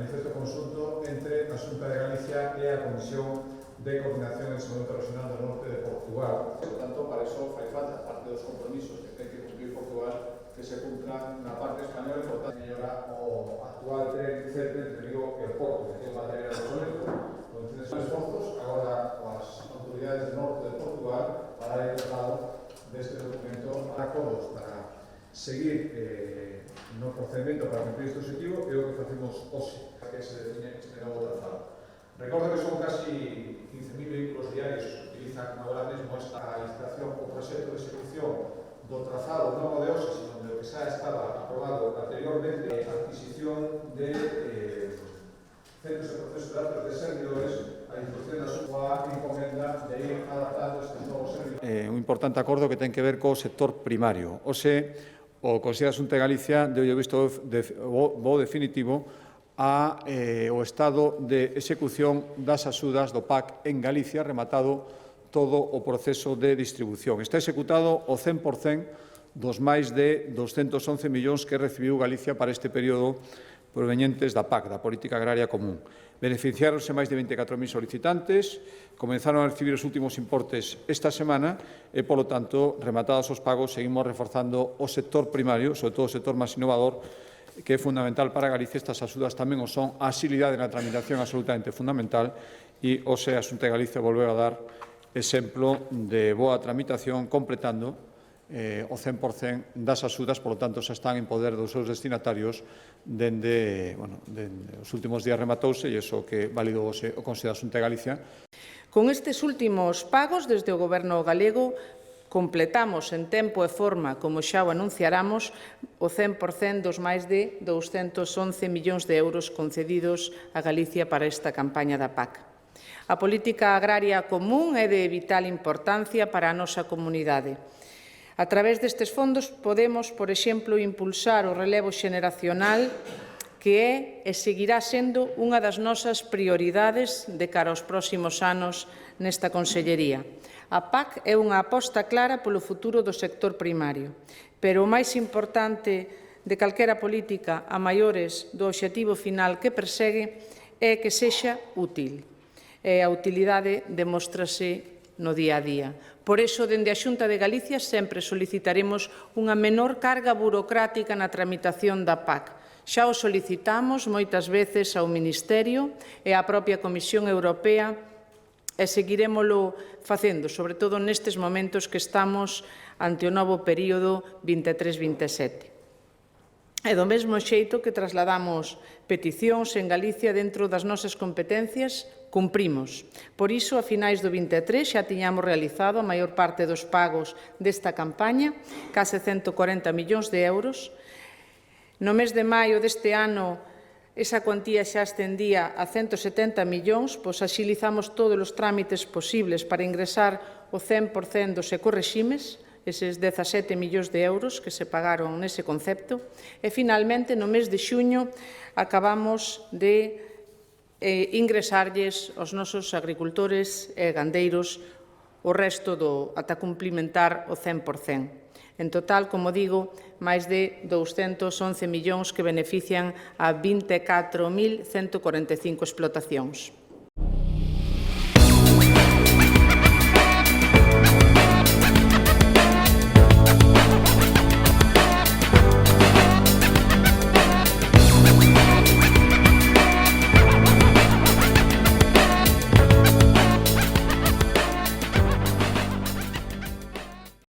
Manifesto conxunto entre a Xunta de Galicia e a Comisión de Coordinación e Desenvolvemento Regional do Norte de Portugal. Por tanto, para iso fai falta, parte dos compromisos que ten que cumprir Portugal, que se cumplan na parte española e, por tanto, mellorar o actual tren certo entre Vigo e o Porto, que ten un material obsoleto. Con esforzos, agora coas autoridades do norte de Portugal, para dar el traslado deste documento a acordos para seguir no procedimento para cumprir este objetivo e o que facemos hoxe, que se define este novo trazado. Recordo que son casi 15.000 vehículos diarios que utilizan agora mesmo esta licitación o proxecto de execución do trazado non o de hoxe, sino do que xa estaba aprobado anteriormente, a adquisición de centros de proceso de datos de servidores, a instrucción da súa encomenda de ir adaptando estes novos servidores. Un importante acordo que ten que ver co sector primario. Hoxe, o Consello da Xunta de Galicia deu visto bo definitivo o estado de execución das axudas do PAC en Galicia, rematado todo o proceso de distribución. Está executado o 100% dos máis de 211 millóns que recibiu Galicia para este período provenientes da PAC, da Política Agraria Común. Beneficiáronse máis de 24.000 solicitantes, comenzaron a recibir os últimos importes esta semana e, polo tanto, rematados os pagos, seguimos reforzando o sector primario, sobre todo o sector máis innovador, que é fundamental para Galicia. Estas axudas tamén o son. A axilidade na tramitación é absolutamente fundamental e hoxe a Xunta de Galicia volveu a dar exemplo de boa tramitación, completando o 100% das axudas, polo tanto, xa están en poder dos seus destinatarios dende os últimos días rematouse e iso que validou hoxe o Consello da Xunta de Galicia. Con estes últimos pagos, desde o Goberno galego, completamos en tempo e forma, como xa o anunciaramos, o 100% dos máis de 211 millóns de euros concedidos a Galicia para esta campaña da PAC. A política agraria común é de vital importancia para a nosa comunidade. A través destes fondos podemos, por exemplo, impulsar o relevo xeneracional, que é e seguirá sendo unha das nosas prioridades de cara aos próximos anos nesta Consellería. A PAC é unha aposta clara polo futuro do sector primario, pero o máis importante de calquera política a maiores do obxectivo final que persegue é que sexa útil. E a utilidade demóstrase no día a día. Por iso, dende a Xunta de Galicia, sempre solicitaremos unha menor carga burocrática na tramitación da PAC. Xa o solicitamos moitas veces ao Ministerio e á propia Comisión Europea e seguirémolo facendo, sobre todo nestes momentos que estamos ante o novo período 23-27. E do mesmo xeito que trasladamos peticións en Galicia dentro das nosas competencias, cumprimos. Por iso, a finais do 23 xa tiñamos realizado a maior parte dos pagos desta campaña, case 140 millóns de euros. No mes de maio deste ano, esa cuantía xa ascendía a 170 millóns, pois axilizamos todos os trámites posibles para ingresar o 100% dos ecorreximes, eses 17 millóns de euros que se pagaron nese concepto, e, finalmente, no mes de xuño, acabamos de ingresarlles aos nosos agricultores e gandeiros o resto ata cumplimentar o 100%. En total, como digo, máis de 211 millóns que benefician a 24.145 explotacións.